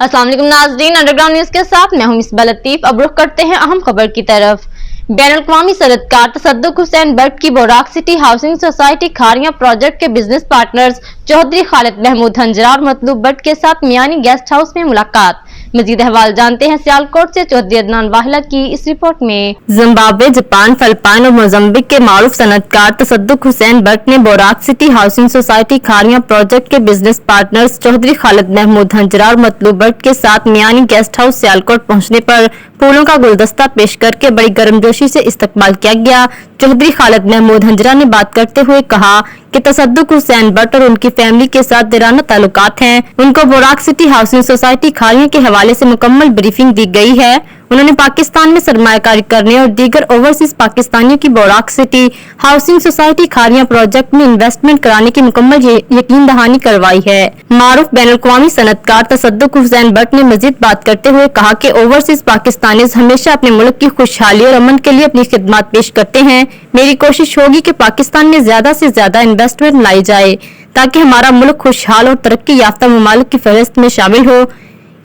अस्सलाम वालेकुम नाज़रीन, अंडरग्राउंड न्यूज के साथ मैं हूं मिसबा लतीफ। अब रुख करते हैं अहम खबर की तरफ। बैनुल-अक़वामी सनअतकार तसद्दुक़ हुसैन बट की बोराक city housing society Khariyan project के बिजनेस पार्टनर्स चौधरी खालिद महमूद हंजरा और मतलूब बट के साथ मियानी गेस्ट हाउस में मुलाकात। मजीद अहवाल जानते हैं सियालकोट से चौधरी अदनान वाहिला की इस रिपोर्ट में। जिम्बाब्वे, जापान, फिलिपाइन और मोज़म्बिक के मारूफ सनअतकार तसद्दुक़ हुसैन बट ने बोराक city housing society Khariyan project के बिजनेस पार्टनर्स चौधरी खालिद महमूद हंजरा और मतलूब बट के साथ मियानी गेस्ट हाउस सियालकोट पहुँचने पर फूलों का गुलदस्ता पेश करके बड़ी गर्मजोशी से इस्तकबाल किया गया। चौधरी खालिद महमूद हंजरा ने बात करते हुए कहा कि तसद्दुक़ हुसैन बट और उनकी फैमिली के साथ दिराना ताल्लुकात हैं। उनको बोराक सिटी हाउसिंग सोसाइटी खारियां के हवाले से मुकम्मल ब्रीफिंग दी गई है। उन्होंने पाकिस्तान में सरमायाकारी करने और दीगर ओवरसीज पाकिस्तानियों की बोराक city housing society Khariyan project में इन्वेस्टमेंट कराने की मुकम्मल यकीन दहानी करवाई है। मारूफ बैनुल-अक़वामी सनअतकार तसद्दुक़ हुसैन बट ने मजीद बात करते हुए कहा कि ओवरसीज पाकिस्तानीज हमेशा अपने मुल्क की खुशहाली और अमन के लिए अपनी खिदमत पेश करते हैं। मेरी कोशिश होगी कि पाकिस्तान में ज्यादा से ज्यादा इन्वेस्टमेंट लाई जाए ताकि हमारा मुल्क खुशहाल और तरक्की याफ्ता ममालिक की फहरिस्त में शामिल हो।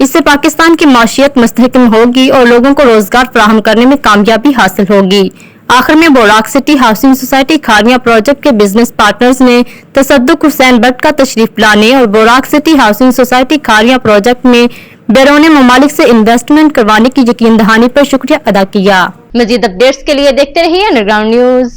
इससे पाकिस्तान की माशियत मुस्तहकम होगी और लोगों को रोजगार फराहम करने में कामयाबी हासिल होगी। आखिर में बोराक city housing society Khariyan project के बिजनेस पार्टनर्स ने तसद्दुक़ हुसैन बट का तशरीफ लाने और बोराक city housing society Khariyan project में बैरून ममालिक से इन्वेस्टमेंट करवाने की यकीन दहानी पर शुक्रिया अदा किया। मजीद अपडेट्स के लिए देखते रहिए अंडरग्राउंड न्यूज।